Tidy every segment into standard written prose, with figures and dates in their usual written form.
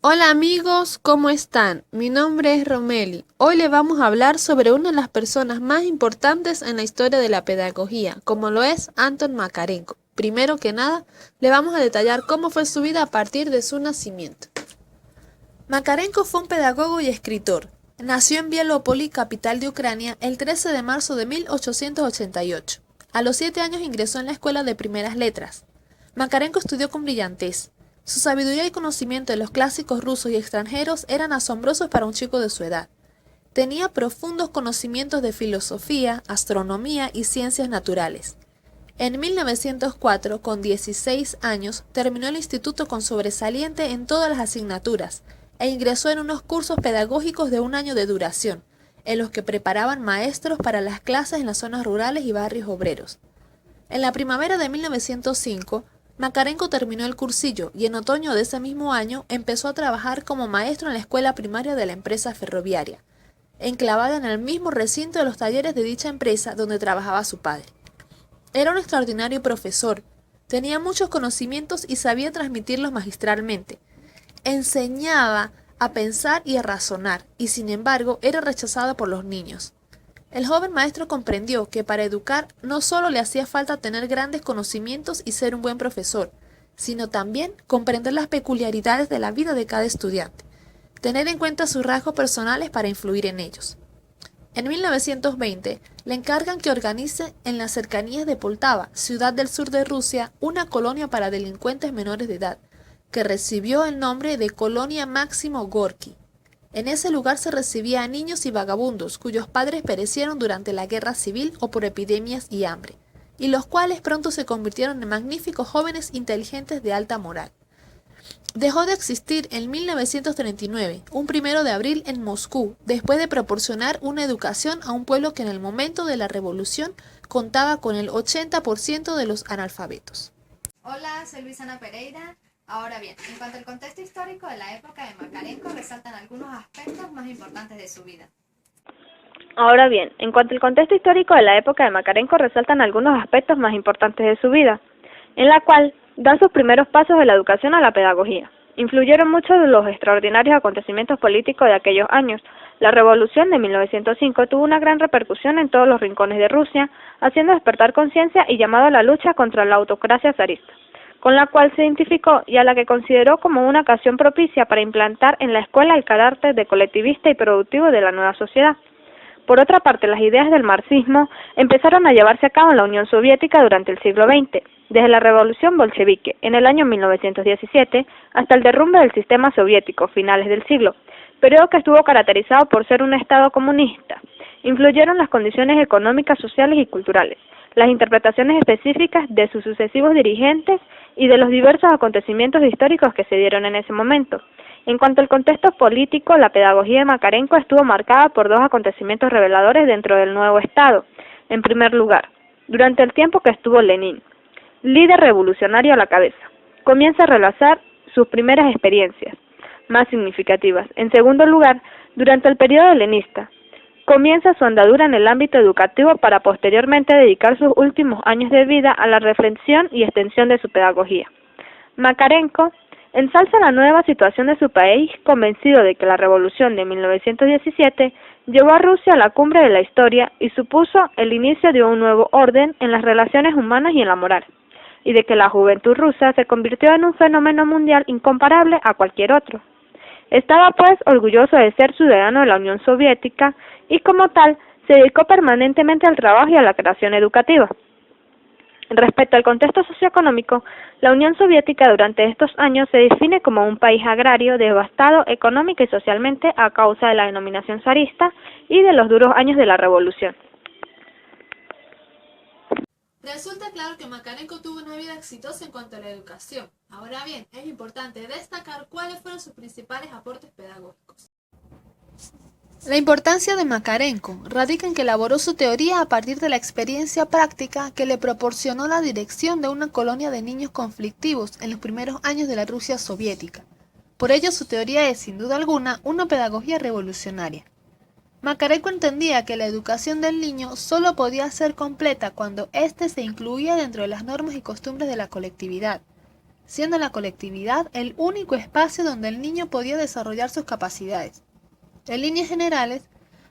Hola amigos, ¿cómo están? Mi nombre es Romeli. Hoy le vamos a hablar sobre una de las personas más importantes en la historia de la pedagogía, como lo es Anton Makarenko. Primero que nada, le vamos a detallar cómo fue su vida a partir de su nacimiento. Makarenko fue un pedagogo y escritor. Nació en Bielopoli, capital de Ucrania, el 13 de marzo de 1888. A los 7 años ingresó en la escuela de primeras letras. Makarenko estudió con brillantez. Su sabiduría y conocimiento de los clásicos rusos y extranjeros eran asombrosos para un chico de su edad. Tenía profundos conocimientos de filosofía, astronomía y ciencias naturales. En 1904, con 16 años, terminó el instituto con sobresaliente en todas las asignaturas e ingresó en unos cursos pedagógicos de un año de duración, en los que preparaban maestros para las clases en las zonas rurales y barrios obreros. En la primavera de 1905, Makarenko terminó el cursillo y en otoño de ese mismo año empezó a trabajar como maestro en la escuela primaria de la empresa ferroviaria, enclavada en el mismo recinto de los talleres de dicha empresa donde trabajaba su padre. Era un extraordinario profesor, tenía muchos conocimientos y sabía transmitirlos magistralmente. Enseñaba a pensar y a razonar, y sin embargo era rechazado por los niños. El joven maestro comprendió que para educar no solo le hacía falta tener grandes conocimientos y ser un buen profesor, sino también comprender las peculiaridades de la vida de cada estudiante, tener en cuenta sus rasgos personales para influir en ellos. En 1920 le encargan que organice en las cercanías de Poltava, ciudad del sur de Rusia, una colonia para delincuentes menores de edad, que recibió el nombre de Colonia Máximo Gorki. En ese lugar se recibía a niños y vagabundos cuyos padres perecieron durante la guerra civil o por epidemias y hambre, y los cuales pronto se convirtieron en magníficos jóvenes inteligentes de alta moral. Dejó de existir en 1939, un 1 de abril en Moscú, después de proporcionar una educación a un pueblo que en el momento de la revolución contaba con el 80% de los analfabetos. Hola, soy Luisana Pereira. Ahora bien, en cuanto al contexto histórico de la época de Makarenko, resaltan algunos aspectos más importantes de su vida. Ahora bien, en cuanto al contexto histórico de la época de Makarenko, resaltan algunos aspectos más importantes de su vida, en la cual da sus primeros pasos de la educación a la pedagogía. Influyeron muchos de los extraordinarios acontecimientos políticos de aquellos años. La revolución de 1905 tuvo una gran repercusión en todos los rincones de Rusia, haciendo despertar conciencia y llamado a la lucha contra la autocracia zarista, con la cual se identificó y a la que consideró como una ocasión propicia para implantar en la escuela el carácter de colectivista y productivo de la nueva sociedad. Por otra parte, las ideas del marxismo empezaron a llevarse a cabo en la Unión Soviética durante el siglo XX, desde la revolución bolchevique en el año 1917 hasta el derrumbe del sistema soviético, finales del siglo, periodo que estuvo caracterizado por ser un Estado comunista. Influyeron las condiciones económicas, sociales y culturales, las interpretaciones específicas de sus sucesivos dirigentes y de los diversos acontecimientos históricos que se dieron en ese momento. En cuanto al contexto político, la pedagogía de Makarenko estuvo marcada por dos acontecimientos reveladores dentro del nuevo Estado. En primer lugar, durante el tiempo que estuvo Lenin, líder revolucionario a la cabeza, comienza a realizar sus primeras experiencias más significativas. En segundo lugar, durante el periodo helenista, comienza su andadura en el ámbito educativo para posteriormente dedicar sus últimos años de vida a la reflexión y extensión de su pedagogía. Makarenko ensalza la nueva situación de su país, convencido de que la revolución de 1917 llevó a Rusia a la cumbre de la historia y supuso el inicio de un nuevo orden en las relaciones humanas y en la moral, y de que la juventud rusa se convirtió en un fenómeno mundial incomparable a cualquier otro. Estaba pues orgulloso de ser ciudadano de la Unión Soviética y como tal se dedicó permanentemente al trabajo y a la creación educativa. Respecto al contexto socioeconómico, la Unión Soviética durante estos años se define como un país agrario devastado económica y socialmente a causa de la denominación zarista y de los duros años de la revolución. Resulta claro que Makarenko tuvo una vida exitosa en cuanto a la educación. Ahora bien, es importante destacar cuáles fueron sus principales aportes pedagógicos. La importancia de Makarenko radica en que elaboró su teoría a partir de la experiencia práctica que le proporcionó la dirección de una colonia de niños conflictivos en los primeros años de la Rusia soviética. Por ello, su teoría es, sin duda alguna, una pedagogía revolucionaria. Makarenko entendía que la educación del niño solo podía ser completa cuando éste se incluía dentro de las normas y costumbres de la colectividad. siendo la colectividad el único espacio donde el niño podía desarrollar sus capacidades. En líneas generales,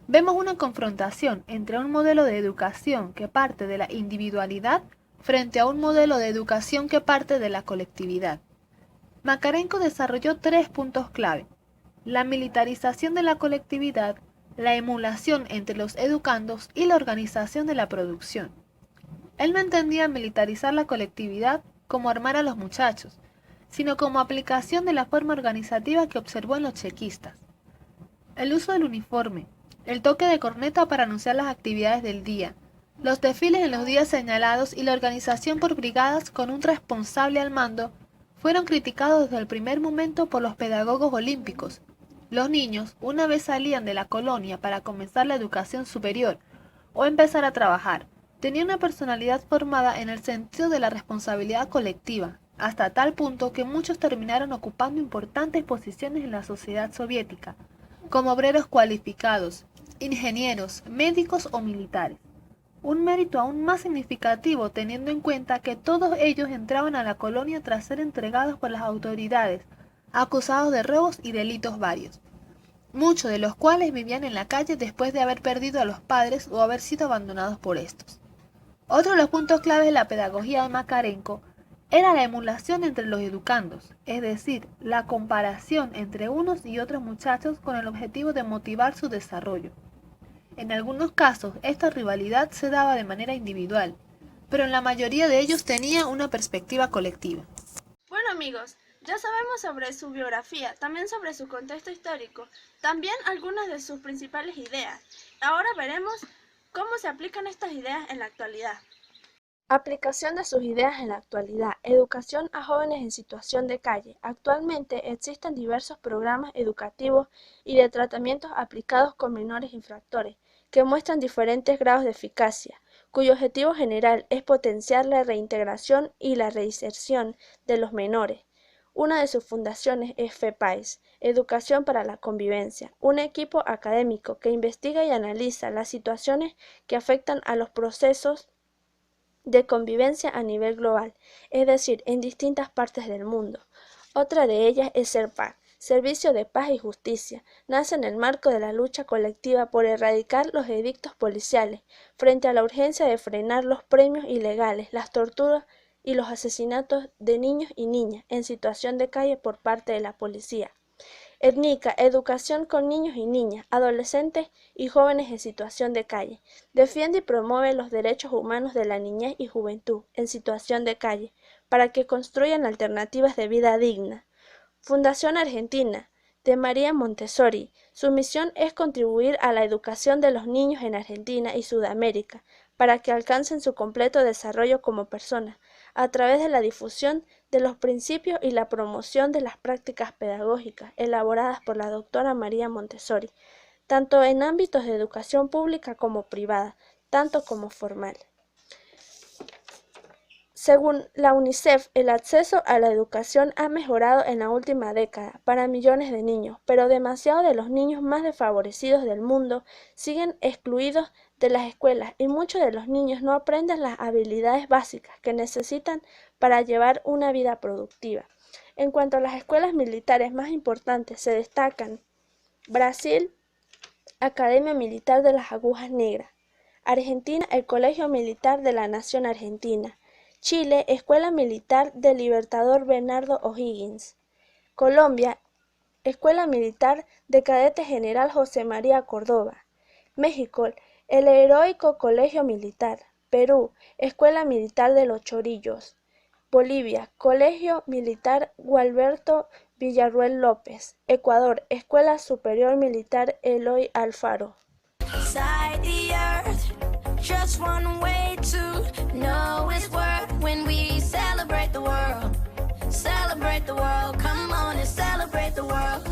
vemos una confrontación entre un modelo de educación que parte de la individualidad frente a un modelo de educación que parte de la colectividad. Makarenko desarrolló 3 puntos clave: la militarización de la colectividad, la emulación entre los educandos y la organización de la producción. Él no entendía militarizar la colectividad como armar a los muchachos, sino como aplicación de la forma organizativa que observó en los chequistas. El uso del uniforme, el toque de corneta para anunciar las actividades del día, los desfiles en los días señalados y la organización por brigadas con un responsable al mando fueron criticados desde el primer momento por los pedagogos olímpicos. Los niños, una vez salían de la colonia para comenzar la educación superior o empezar a trabajar, tenían una personalidad formada en el sentido de la responsabilidad colectiva, hasta tal punto que muchos terminaron ocupando importantes posiciones en la sociedad soviética, como obreros cualificados, ingenieros, médicos o militares. Un mérito aún más significativo teniendo en cuenta que todos ellos entraban a la colonia tras ser entregados por las autoridades, acusados de robos y delitos varios, muchos de los cuales vivían en la calle después de haber perdido a los padres o haber sido abandonados por estos. Otro de los puntos claves de la pedagogía de Makarenko era la emulación entre los educandos, es decir, la comparación entre unos y otros muchachos con el objetivo de motivar su desarrollo. En algunos casos, esta rivalidad se daba de manera individual, pero en la mayoría de ellos tenía una perspectiva colectiva. Bueno amigos, ya sabemos sobre su biografía, también sobre su contexto histórico, también algunas de sus principales ideas. Ahora veremos cómo se aplican estas ideas en la actualidad. Aplicación de sus ideas en la actualidad. Educación a jóvenes en situación de calle. Actualmente existen diversos programas educativos y de tratamientos aplicados con menores infractores, que muestran diferentes grados de eficacia, cuyo objetivo general es potenciar la reintegración y la reinserción de los menores. Una de sus fundaciones es FEPAIS, Educación para la Convivencia, un equipo académico que investiga y analiza las situaciones que afectan a los procesos de convivencia a nivel global, es decir, en distintas partes del mundo. Otra de ellas es SERPAC, Servicio de Paz y Justicia. Nace en el marco de la lucha colectiva por erradicar los edictos policiales, frente a la urgencia de frenar los premios ilegales, las torturas y los asesinatos de niños y niñas en situación de calle por parte de la policía. ETNICA, Educación con niños y niñas, adolescentes y jóvenes en situación de calle. Defiende y promueve los derechos humanos de la niñez y juventud en situación de calle, para que construyan alternativas de vida digna. Fundación Argentina, de María Montessori. Su misión es contribuir a la educación de los niños en Argentina y Sudamérica, para que alcancen su completo desarrollo como personas, a través de la difusión de los principios y la promoción de las prácticas pedagógicas elaboradas por la doctora María Montessori, tanto en ámbitos de educación pública como privada, tanto como formal. Según la UNICEF, el acceso a la educación ha mejorado en la última década para millones de niños, pero demasiados de los niños más desfavorecidos del mundo siguen excluidos de las escuelas y muchos de los niños no aprenden las habilidades básicas que necesitan para llevar una vida productiva. En cuanto a las escuelas militares más importantes, se destacan Brasil, Academia Militar de las Agujas Negras; Argentina, el Colegio Militar de la Nación Argentina; Chile, Escuela Militar del Libertador Bernardo O'Higgins; Colombia, Escuela Militar de Cadete General José María Córdoba; México, el Heroico Colegio Militar; Perú, Escuela Militar de los Chorillos; Bolivia, Colegio Militar Gualberto Villarruel López; Ecuador, Escuela Superior Militar Eloy Alfaro. Just one way to know its worth when we celebrate the world. Celebrate the world, come on and celebrate the world.